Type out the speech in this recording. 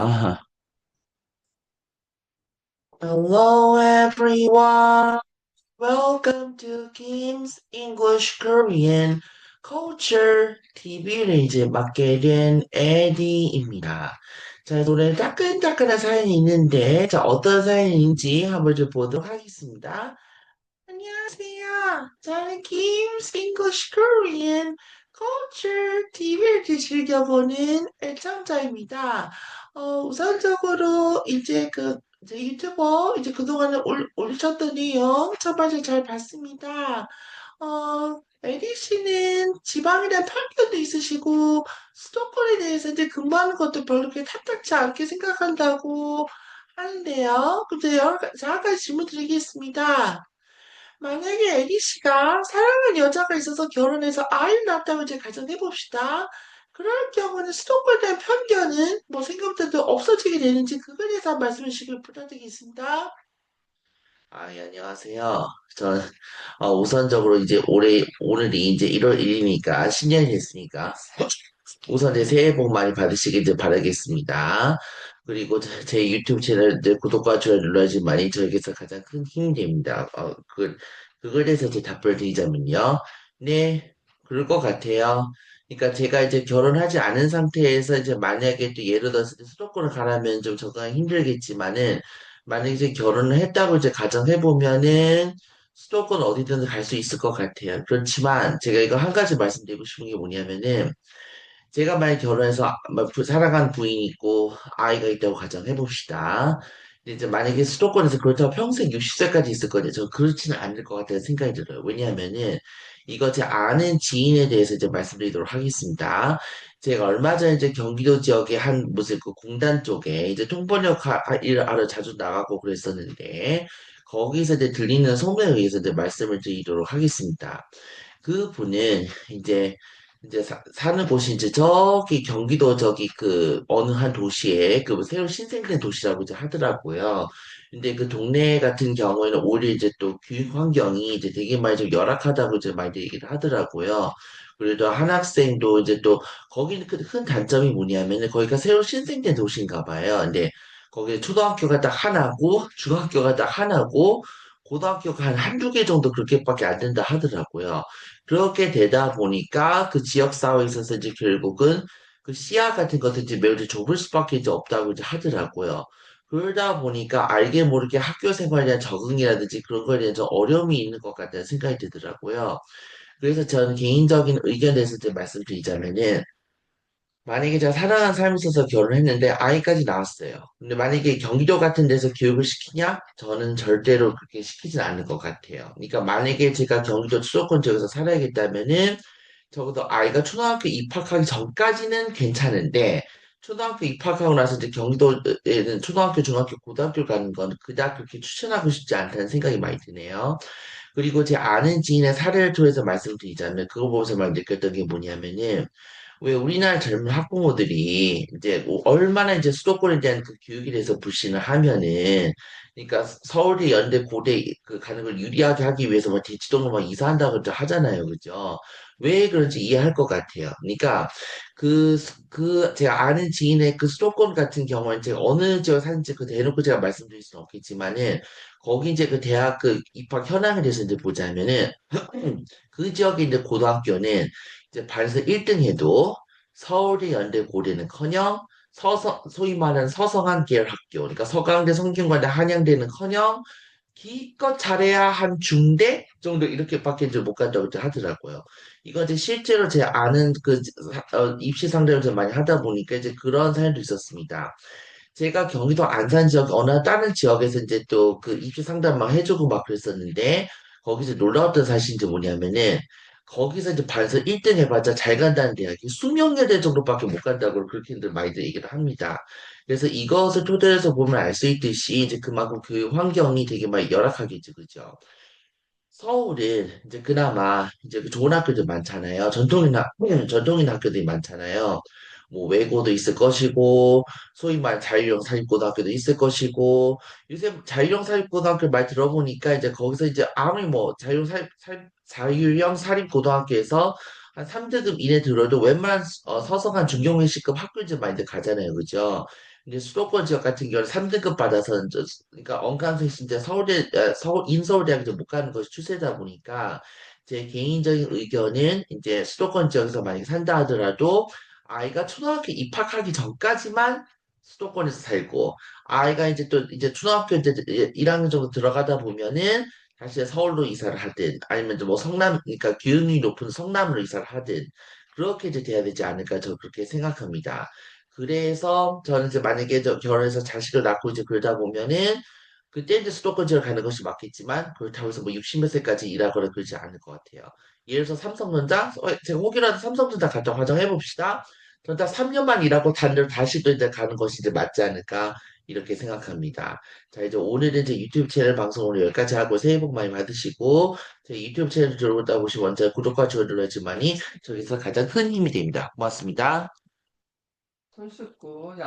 Ah, hello everyone. Welcome to Kim's English Korean Culture TV를 이제 맡게 된 에디입니다. 자, 오늘 따끈따끈한 사연이 있는데, 자, 어떤 사연인지 한번 좀 보도록 하겠습니다. 안녕하세요. 저는 Kim's English Korean Culture TV를 즐겨보는 애청자입니다. 우선적으로 이제 유튜버 이제 그동안에 올리셨던 내용 첫 번째 잘 봤습니다. 에디 씨는 지방이란 편견도 있으시고 수도권에 대해서 이제 근무하는 것도 별로 그렇게 탐탁치 않게 생각한다고 하는데요. 근데 자, 한 가지 질문 드리겠습니다. 만약에 에리 씨가 사랑하는 여자가 있어서 결혼해서 아이를 낳았다고 이제 가정해봅시다. 그럴 경우는 수도권에 대한 편견은 뭐 생각보다도 없어지게 되는지 그거에 대해서 한 말씀해 주시길 부탁드리겠습니다. 아, 예, 안녕하세요. 우선적으로 이제 오늘이 이제 1월 1일이니까 신년이 됐으니까 우선 이제 새해 복 많이 받으시길 이제 바라겠습니다. 그리고 제 유튜브 채널 이제 구독과 좋아요 눌러주시면 저에게서 가장 큰 힘이 됩니다. 그거에 대해서 제 답변을 드리자면요. 네, 그럴 것 같아요. 그러니까 제가 이제 결혼하지 않은 상태에서 이제 만약에 또 예를 들어서 이제 수도권을 가라면 좀 적응하기 힘들겠지만은 만약에 이제 결혼을 했다고 이제 가정해보면은 수도권 어디든 갈 수 있을 것 같아요. 그렇지만 제가 이거 한 가지 말씀드리고 싶은 게 뭐냐면은 제가 만약 결혼해서 사랑하는 부인이 있고 아이가 있다고 가정해봅시다. 근데 이제 만약에 수도권에서 그렇다고 평생 60세까지 있을 거냐? 저 그렇지는 않을 것 같다는 생각이 들어요. 왜냐하면은 이거 제 아는 지인에 대해서 이제 말씀드리도록 하겠습니다. 제가 얼마 전에 이제 경기도 지역의 한 무슨 그 공단 쪽에 이제 통번역 일을 하러 자주 나가고 그랬었는데 거기서 이제 들리는 소문에 의해서 이제 말씀을 드리도록 하겠습니다. 그분은 이제 사는 곳이 이제 저기 경기도 저기 그 어느 한 도시에 그 새로 신생된 도시라고 이제 하더라고요. 근데 그 동네 같은 경우에는 오히려 이제 또 교육 환경이 이제 되게 많이 좀 열악하다고 이제 많이 얘기를 하더라고요. 그래도 한 학생도 이제 또 거기는 큰 단점이 뭐냐면은 거기가 새로 신생된 도시인가 봐요. 근데 거기 초등학교가 딱 하나고 중학교가 딱 하나고 고등학교가 한 한두 개 정도 그렇게밖에 안 된다 하더라고요. 그렇게 되다 보니까 그 지역 사회에 있어서 이제 결국은 그 시야 같은 것도 이제 매우 이제 좁을 수밖에 이제 없다고 이제 하더라고요. 그러다 보니까 알게 모르게 학교 생활에 대한 적응이라든지 그런 거에 대한 좀 어려움이 있는 것 같다는 생각이 들더라고요. 그래서 저는 개인적인 의견에 대해서 이제 말씀드리자면은 만약에 제가 살아가는 삶이 있어서 결혼했는데 아이까지 낳았어요. 근데 만약에 경기도 같은 데서 교육을 시키냐? 저는 절대로 그렇게 시키진 않을 것 같아요. 그러니까 만약에 제가 경기도 수도권 지역에서 살아야겠다면은 적어도 아이가 초등학교 입학하기 전까지는 괜찮은데 초등학교 입학하고 나서 이제 경기도에는 초등학교, 중학교, 고등학교 가는 건 그닥 그렇게 추천하고 싶지 않다는 생각이 많이 드네요. 그리고 제 아는 지인의 사례를 통해서 말씀드리자면 그거 보면서 막 느꼈던 게 뭐냐면은 왜 우리나라 젊은 학부모들이 이제 뭐 얼마나 이제 수도권에 대한 그 교육에 대해서 불신을 하면은 그러니까 서울대, 연대, 고대 그 가는 걸 유리하게 하기 위해서 막 대치동으로 막 이사한다고 하잖아요, 그죠? 왜 그런지 이해할 것 같아요. 그러니까 제가 아는 지인의 그 수도권 같은 경우는 제가 어느 지역 사는지 그 대놓고 제가 말씀드릴 수는 없겠지만은 거기 이제 그 대학 그 입학 현황에 대해서 이제 보자면은 그 지역의 이제 고등학교는 이제 반에서 1등 해도 서울대, 연대, 고대는커녕 소위 말하는 서성한 계열 학교, 그러니까 서강대, 성균관대, 한양대는커녕 기껏 잘해야 한 중대 정도 이렇게밖에 이제 못 간다고 이제 하더라고요. 이거 이제 실제로 제 아는 입시 상대를 좀 많이 하다 보니까 이제 그런 사연도 있었습니다. 제가 경기도 안산 지역 어느 다른 지역에서 이제 또 그 입시 상담 막 해주고 막 그랬었는데 거기서 놀라웠던 사실이 이제 뭐냐면은 거기서 이제 반에서 1등 해봤자 잘 간다는 대학이 수명여대 정도밖에 못 간다고 그렇게들 많이들 얘기를 합니다. 그래서 이것을 토대로 해서 보면 알 수 있듯이 이제 그만큼 그 환경이 되게 많이 열악하겠죠, 그죠? 서울은 이제 그나마 이제 그 좋은 학교들 많잖아요. 전통인 학교들이 많잖아요. 뭐 외고도 있을 것이고, 소위 말 자유형 사립고등학교도 있을 것이고, 요새 자유형 사립고등학교 말 들어보니까 이제 거기서 이제 아무리 뭐 자유형 사립고등학교에서 한 3등급 이내 들어도 웬만한 서성한 중경외식급 학교 이제 많이들 가잖아요. 그죠? 이제 수도권 지역 같은 경우는 3등급 받아서 이제 그러니까 언감생 이제 서울대 서울 인서울대학 이제 못 가는 것이 추세다 보니까 제 개인적인 의견은 이제 수도권 지역에서 만약에 산다 하더라도 아이가 초등학교 입학하기 전까지만 수도권에서 살고 아이가 이제 또 이제 초등학교 이제 1학년 정도 들어가다 보면은 다시 서울로 이사를 하든 아니면 뭐 성남 그러니까 기흥이 높은 성남으로 이사를 하든 그렇게 이제 돼야 되지 않을까 저 그렇게 생각합니다. 그래서 저는 이제 만약에 저 결혼해서 자식을 낳고 이제 그러다 보면은 그때 이제 수도권 지역 가는 것이 맞겠지만 그렇다고 해서 뭐 60몇 세까지 일하거나 그러지 않을 것 같아요. 예를 들어서 삼성전자 제가 혹이라도 삼성전자 갔다 가정해 봅시다. 전자 3년만 일하고 단대로 다시 또 이제 가는 것이 이제 맞지 않을까 이렇게 생각합니다. 자 이제 오늘은 제 유튜브 채널 방송을 여기까지 하고 새해 복 많이 받으시고 제 유튜브 채널 들어오다 보시면 먼저 구독과 좋아요 눌러야지만이 저기서 가장 큰 힘이 됩니다. 고맙습니다. 손 씻고